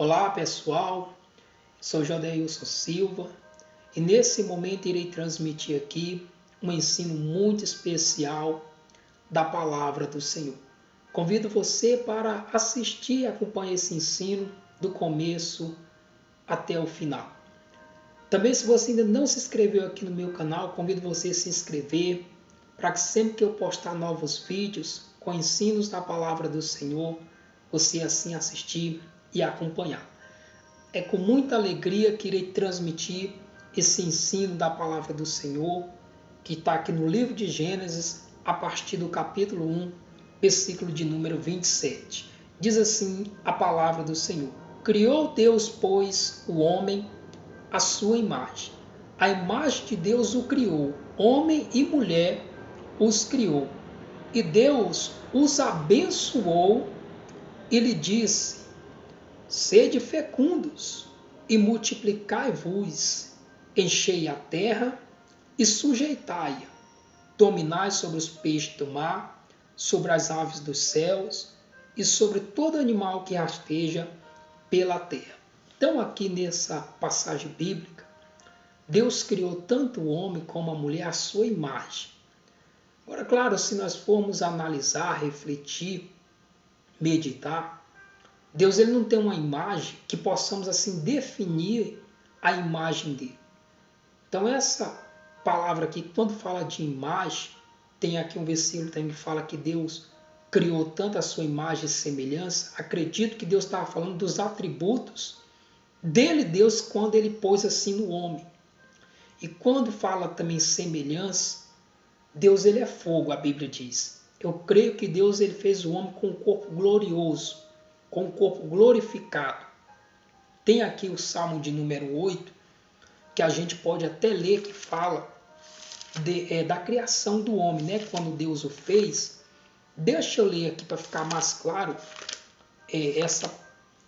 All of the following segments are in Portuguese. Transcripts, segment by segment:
Olá pessoal, sou Jodeilson Silva e nesse momento irei transmitir aqui um ensino muito especial da Palavra do Senhor. Convido você para assistir e acompanhar esse ensino do começo até o final. Também, se você ainda não se inscreveu aqui no meu canal, convido você a se inscrever para que sempre que eu postar novos vídeos com ensinos da Palavra do Senhor, você assim assistir e acompanhar. É com muita alegria que irei transmitir esse ensino da Palavra do Senhor, que está aqui no livro de Gênesis, a partir do capítulo 1, versículo de número 27. Diz assim a Palavra do Senhor: Criou Deus, pois, o homem à sua imagem. A imagem de Deus o criou, homem e mulher os criou. E Deus os abençoou e lhe disse: Sede fecundos e multiplicai-vos, enchei a terra e sujeitai-a, dominai sobre os peixes do mar, sobre as aves dos céus e sobre todo animal que rasteja pela terra. Então, aqui nessa passagem bíblica, Deus criou tanto o homem como a mulher à sua imagem. Agora, claro, se nós formos analisar, refletir, meditar, Deus ele não tem uma imagem que possamos assim definir a imagem dele. Então essa palavra aqui, quando fala de imagem, tem aqui um versículo também que fala que Deus criou tanto a sua imagem e semelhança. Acredito que Deus estava falando dos atributos dele, Deus, quando ele pôs assim no homem. E quando fala também semelhança, Deus ele é fogo, a Bíblia diz. Eu creio que Deus ele fez o homem com um corpo glorioso, com um corpo glorificado. Tem aqui o Salmo de número 8, que a gente pode até ler, que fala da criação do homem, né? Quando Deus o fez. Deixa eu ler aqui para ficar mais claro. Essa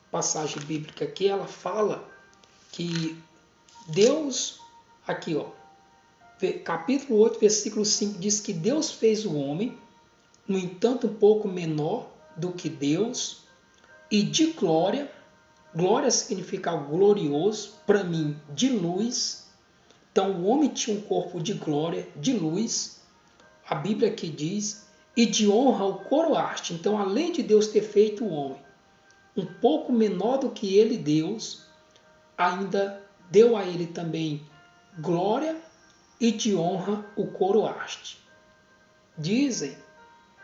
passagem bíblica aqui, ela fala que Deus, aqui ó, capítulo 8, versículo 5, diz que Deus fez o homem, no entanto um pouco menor do que Deus, e de glória. Glória significa glorioso, para mim, de luz. Então o homem tinha um corpo de glória, de luz. A Bíblia aqui diz, e de honra o coroaste. Então, além de Deus ter feito o homem um pouco menor do que ele, Deus, ainda deu a ele também glória e de honra o coroaste. Dizem,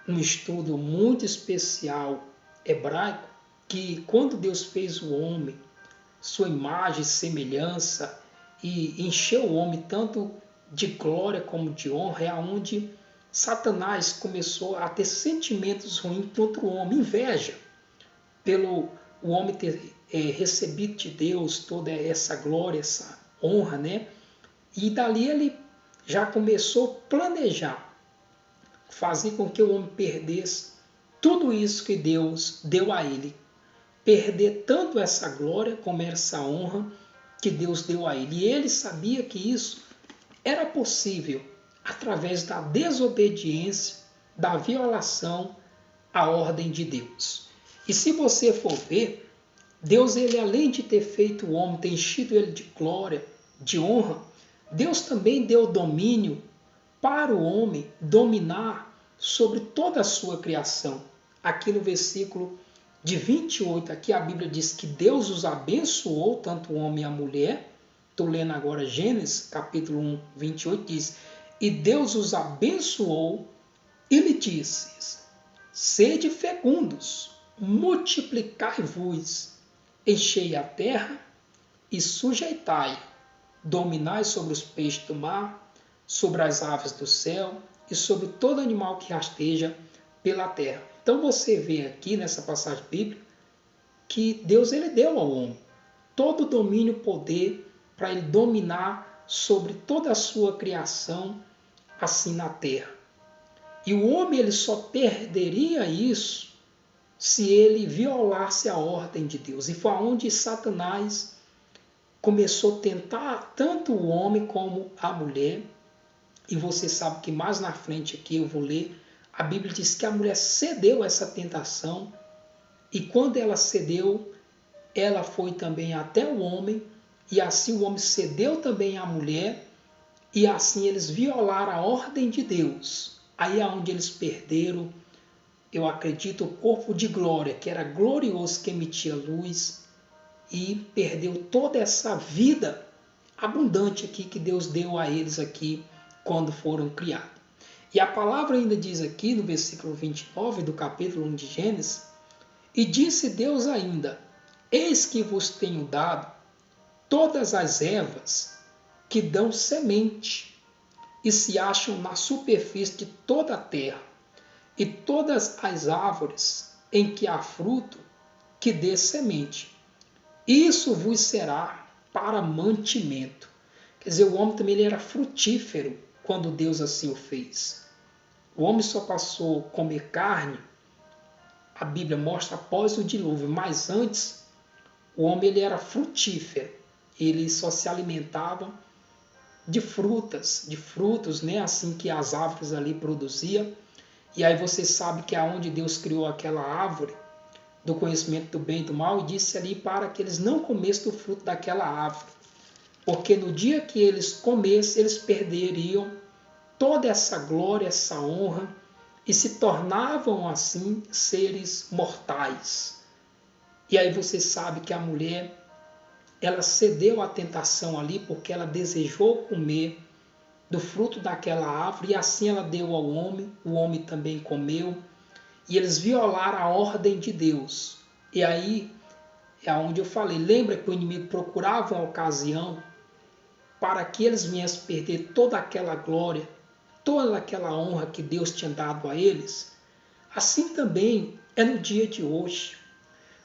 num estudo muito especial hebraico, que quando Deus fez o homem, sua imagem e semelhança, e encheu o homem tanto de glória como de honra, é onde Satanás começou a ter sentimentos ruins contra o homem, inveja, pelo o homem ter recebido de Deus toda essa glória, essa honra, né? E dali ele já começou a planejar, fazer com que o homem perdesse tudo isso que Deus deu a ele. Perder tanto essa glória como essa honra que Deus deu a ele. E ele sabia que isso era possível através da desobediência, da violação à ordem de Deus. E se você for ver, Deus, ele além de ter feito o homem, ter enchido ele de glória, de honra, Deus também deu domínio para o homem dominar sobre toda a sua criação. Aqui no versículo de 28, aqui a Bíblia diz que Deus os abençoou, tanto o homem e a mulher. Estou lendo agora Gênesis, capítulo 1, 28, diz: E Deus os abençoou e lhe disse: Sede fecundos, multiplicai-vos, enchei a terra e sujeitai, dominai sobre os peixes do mar, sobre as aves do céu e sobre todo animal que rasteja pela terra. Então você vê aqui nessa passagem bíblica que Deus ele deu ao homem todo o domínio e poder para ele dominar sobre toda a sua criação assim na terra. E o homem ele só perderia isso se ele violasse a ordem de Deus. E foi onde Satanás começou a tentar tanto o homem como a mulher. E você sabe que mais na frente aqui eu vou ler, a Bíblia diz que a mulher cedeu a essa tentação. E quando ela cedeu, ela foi também até o homem, e assim o homem cedeu também à mulher, e assim eles violaram a ordem de Deus. Aí é onde eles perderam, eu acredito, o corpo de glória, que era glorioso, que emitia luz, e perdeu toda essa vida abundante aqui que Deus deu a eles aqui quando foram criados. E a palavra ainda diz aqui no versículo 29 do capítulo 1 de Gênesis: e disse Deus ainda: eis que vos tenho dado todas as ervas que dão semente e se acham na superfície de toda a terra, e todas as árvores em que há fruto que dê semente. Isso vos será para mantimento. Quer dizer, o homem também ele era frutífero quando Deus assim o fez. O homem só passou a comer carne, a Bíblia mostra, após o dilúvio, mas antes o homem ele era frutífero. Ele só se alimentava de frutos, né? Assim que as árvores ali produziam. E aí você sabe que aonde Deus criou aquela árvore do conhecimento do bem e do mal, e disse ali para que eles não comessem do fruto daquela árvore, porque no dia que eles comessem, eles perderiam toda essa glória, essa honra, e se tornavam assim seres mortais. E aí você sabe que a mulher, ela cedeu à tentação ali, porque ela desejou comer do fruto daquela árvore, e assim ela deu ao homem, o homem também comeu, e eles violaram a ordem de Deus. E aí é onde eu falei, lembra que o inimigo procurava uma ocasião para que eles viessem perder toda aquela glória, toda aquela honra que Deus tinha dado a eles? Assim também é no dia de hoje.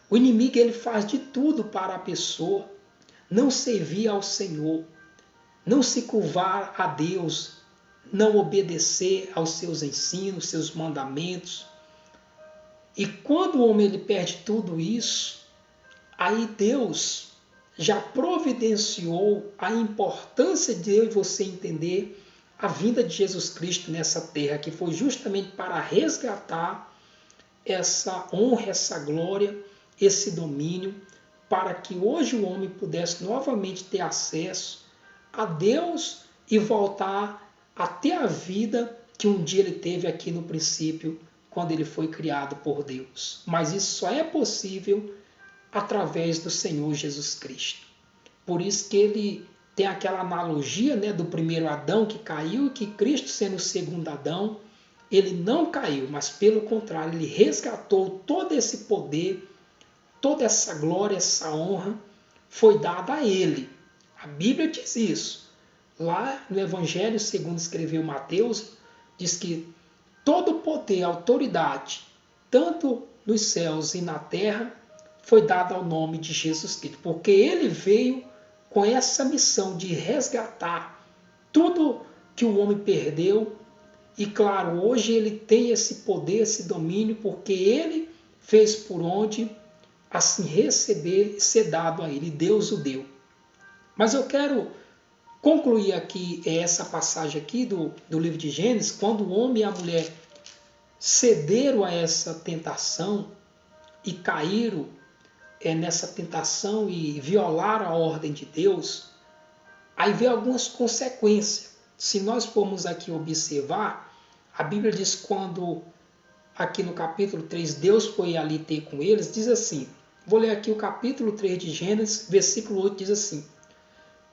O inimigo ele faz de tudo para a pessoa não servir ao Senhor, não se curvar a Deus, não obedecer aos seus ensinos, seus mandamentos. E quando o homem ele perde tudo isso, aí Deus já providenciou a importância de eu e você entender a vinda de Jesus Cristo nessa terra, que foi justamente para resgatar essa honra, essa glória, esse domínio, para que hoje o homem pudesse novamente ter acesso a Deus e voltar a ter a vida que um dia ele teve aqui no princípio, quando ele foi criado por Deus. Mas isso só é possível através do Senhor Jesus Cristo. Por isso que ele tem aquela analogia, né, do primeiro Adão que caiu, e que Cristo, sendo o segundo Adão, ele não caiu, mas pelo contrário, ele resgatou todo esse poder, toda essa glória, essa honra, foi dada a ele. A Bíblia diz isso. Lá no Evangelho, segundo escreveu Mateus, diz que todo poder, autoridade, tanto nos céus e na terra, foi dado ao nome de Jesus Cristo, porque ele veio com essa missão de resgatar tudo que o homem perdeu. E claro, hoje ele tem esse poder, esse domínio, porque ele fez por onde assim receber, ser dado a ele. Deus o deu. Mas eu quero concluir aqui essa passagem aqui do livro de Gênesis, quando o homem e a mulher cederam a essa tentação e caíram nessa tentação e violaram a ordem de Deus, aí vem algumas consequências. Se nós formos aqui observar, a Bíblia diz quando, aqui no capítulo 3, Deus foi ali ter com eles, diz assim, vou ler aqui o capítulo 3 de Gênesis, versículo 8, diz assim: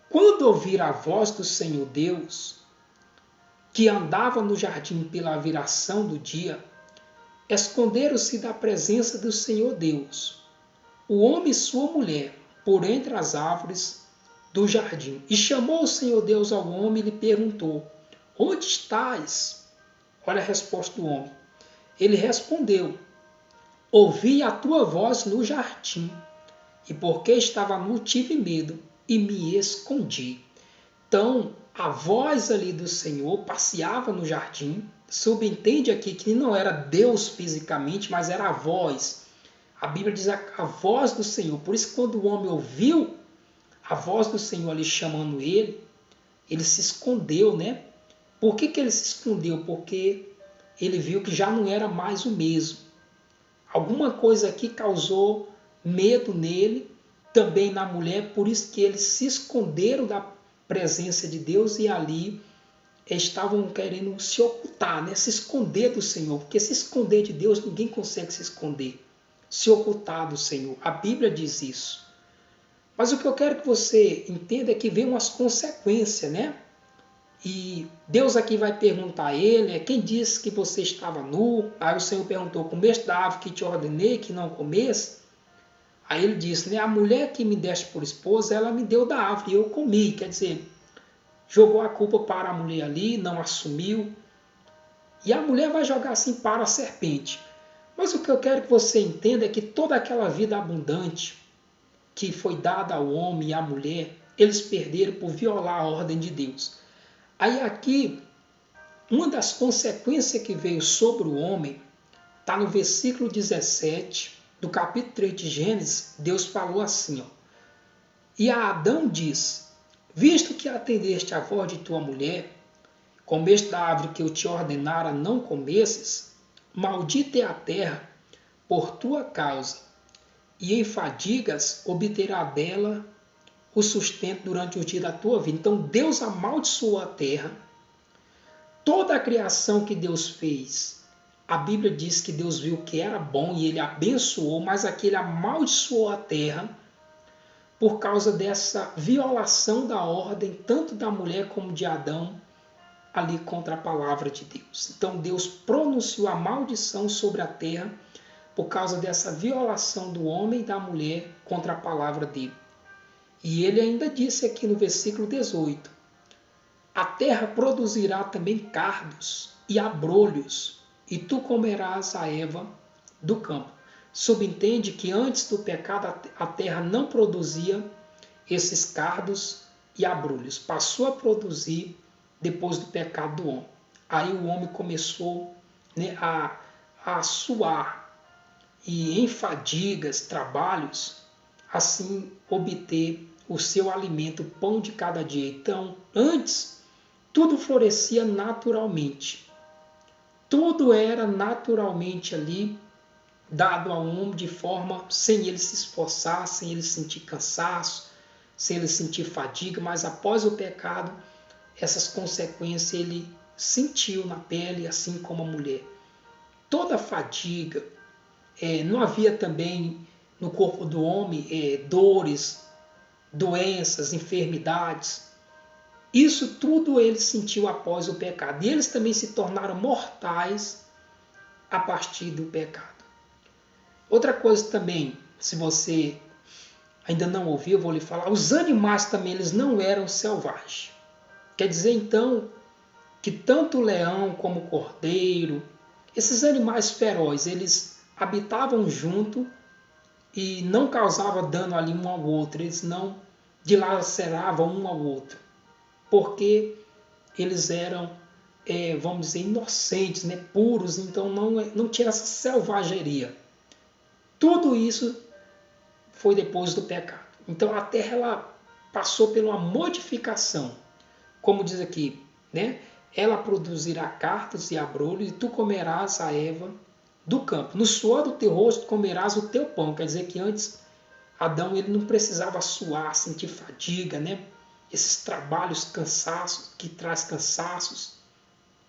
quando ouvir a voz do Senhor Deus, que andava no jardim pela viração do dia, esconderam-se da presença do Senhor Deus, o homem e sua mulher, por entre as árvores do jardim. E chamou o Senhor Deus ao homem e lhe perguntou: onde estás? Olha a resposta do homem. Ele respondeu: ouvi a tua voz no jardim, e porque estava nu tive medo e me escondi. Então, a voz ali do Senhor passeava no jardim. Subentende aqui que não era Deus fisicamente, mas era a voz. A Bíblia diz a voz do Senhor. Por isso, quando o homem ouviu a voz do Senhor ali chamando ele se escondeu, né? Por que ele se escondeu? Porque ele viu que já não era mais o mesmo. Alguma coisa aqui causou medo nele, também na mulher, por isso que eles se esconderam da presença de Deus e ali estavam querendo se ocultar, né? Se esconder do Senhor, porque se esconder de Deus, ninguém consegue se esconder, se ocultar do Senhor. A Bíblia diz isso. Mas o que eu quero que você entenda é que vem umas consequências, né? E Deus aqui vai perguntar a ele, quem disse que você estava nu? Aí o Senhor perguntou, comeste da árvore que te ordenei que não comesse? Aí ele disse, né, a mulher que me deste por esposa, ela me deu da árvore e eu comi. Quer dizer, jogou a culpa para a mulher ali, não assumiu. E a mulher vai jogar assim para a serpente. Mas o que eu quero que você entenda é que toda aquela vida abundante que foi dada ao homem e à mulher, eles perderam por violar a ordem de Deus. Aí aqui, uma das consequências que veio sobre o homem, está no versículo 17 do capítulo 3 de Gênesis. Deus falou assim, ó, e a Adão diz, visto que atendeste à voz de tua mulher, comeste da árvore que eu te ordenara não comesses, maldita é a terra por tua causa, e em fadigas obterá dela o sustento durante o dia da tua vida. Então Deus amaldiçoou a terra. Toda a criação que Deus fez, a Bíblia diz que Deus viu que era bom e ele abençoou, mas aqui ele amaldiçoou a terra por causa dessa violação da ordem, tanto da mulher como de Adão, ali contra a palavra de Deus. Então Deus pronunciou a maldição sobre a terra por causa dessa violação do homem e da mulher contra a palavra dele. E ele ainda disse aqui no versículo 18, a terra produzirá também cardos e abrolhos, e tu comerás a erva do campo. Subentende que antes do pecado a terra não produzia esses cardos e abrolhos. Passou a produzir depois do pecado do homem. Aí o homem começou, né, a suar e em fadigas, trabalhos, assim obter o seu alimento, o pão de cada dia. Então, antes, tudo florescia naturalmente. Tudo era naturalmente ali dado ao homem de forma sem ele se esforçar, sem ele sentir cansaço, sem ele sentir fadiga, mas após o pecado, essas consequências ele sentiu na pele, assim como a mulher. Toda fadiga, não havia também no corpo do homem dores, doenças, enfermidades. Isso tudo ele sentiu após o pecado. E eles também se tornaram mortais a partir do pecado. Outra coisa também, se você ainda não ouviu, eu vou lhe falar, os animais também eles não eram selvagens. Quer dizer então que tanto o leão como o cordeiro, esses animais ferozes, eles habitavam junto e não causavam dano ali um ao outro, eles não dilaceravam um ao outro, porque eles eram, vamos dizer, inocentes, né, puros, então não tinha essa selvageria. Tudo isso foi depois do pecado. Então a terra ela passou por uma modificação, como diz aqui, né? Ela produzirá cardos e abrolhos, e tu comerás a erva do campo. No suor do teu rosto comerás o teu pão. Quer dizer que antes Adão ele não precisava suar, sentir fadiga, né? Esses trabalhos cansaços, que traz cansaços,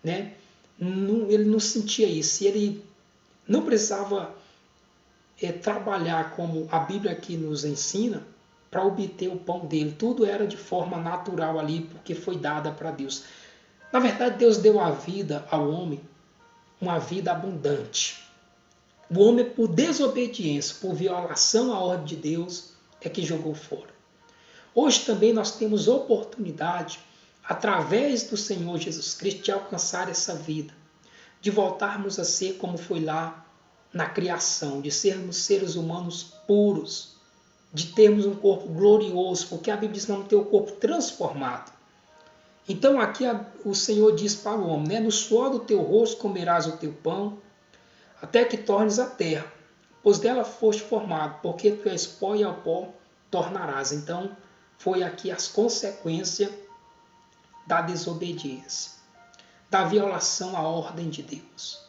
né? Ele não sentia isso. Ele não precisava trabalhar como a Bíblia aqui nos ensina para obter o pão dele. Tudo era de forma natural ali, porque foi dada para Deus. Na verdade, Deus deu a vida ao homem, uma vida abundante. O homem, por desobediência, por violação à ordem de Deus, é que jogou fora. Hoje também nós temos oportunidade, através do Senhor Jesus Cristo, de alcançar essa vida, de voltarmos a ser como foi lá na criação, de sermos seres humanos puros, de termos um corpo glorioso, porque a Bíblia diz que vamos ter o corpo transformado. Então aqui o Senhor diz para o homem, né? No suor do teu rosto comerás o teu pão, até que tornes a terra, pois dela foste formado, porque tu és pó e ao pó tornarás. Então foi aqui as consequências da desobediência, da violação à ordem de Deus.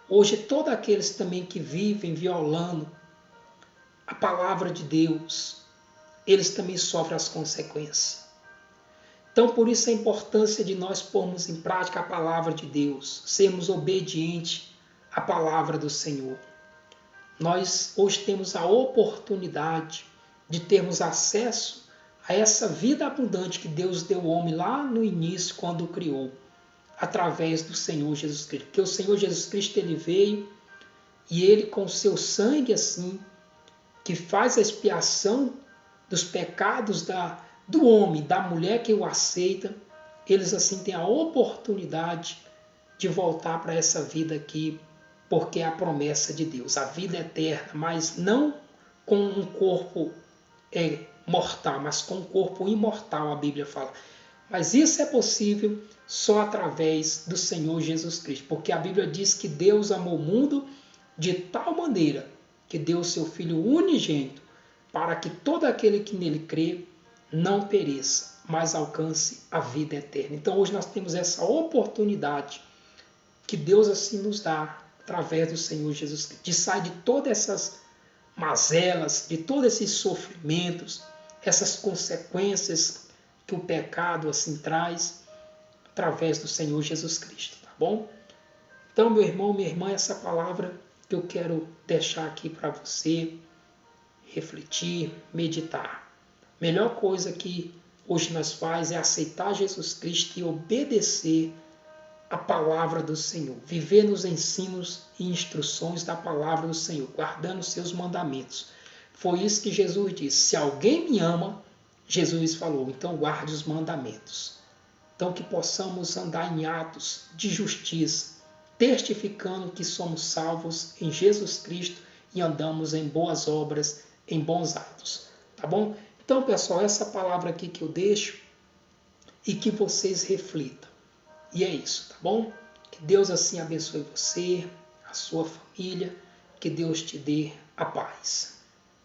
Hoje todos aqueles também que vivem violando a palavra de Deus, eles também sofrem as consequências. Então, por isso a importância de nós pormos em prática a palavra de Deus, sermos obedientes à palavra do Senhor. Nós hoje temos a oportunidade de termos acesso a essa vida abundante que Deus deu ao homem lá no início, quando o criou, através do Senhor Jesus Cristo. Porque o Senhor Jesus Cristo, ele veio e ele, com o seu sangue assim, que faz a expiação dos pecados do homem, da mulher que o aceita, eles assim têm a oportunidade de voltar para essa vida aqui, porque é a promessa de Deus, a vida eterna, mas não com um corpo mortal, mas com um corpo imortal, a Bíblia fala. Mas isso é possível só através do Senhor Jesus Cristo, porque a Bíblia diz que Deus amou o mundo de tal maneira que deu o seu Filho unigênito, para que todo aquele que nele crê não pereça, mas alcance a vida eterna. Então hoje nós temos essa oportunidade que Deus assim nos dá, através do Senhor Jesus Cristo, de sair de todas essas mazelas, de todos esses sofrimentos, essas consequências que o pecado assim traz, através do Senhor Jesus Cristo, tá bom? Então, meu irmão, minha irmã, essa palavra que eu quero deixar aqui para você refletir, meditar. A melhor coisa que hoje nós faz é aceitar Jesus Cristo e obedecer a palavra do Senhor, viver nos ensinos e instruções da palavra do Senhor, guardando os seus mandamentos. Foi isso que Jesus disse: se alguém me ama, Jesus falou, então guarde os mandamentos. Então que possamos andar em atos de justiça, testificando que somos salvos em Jesus Cristo e andamos em boas obras, em bons atos. Tá bom? Então, pessoal, essa palavra aqui que eu deixo e que vocês reflitam. E é isso, tá bom? Que Deus assim abençoe você, a sua família, que Deus te dê a paz.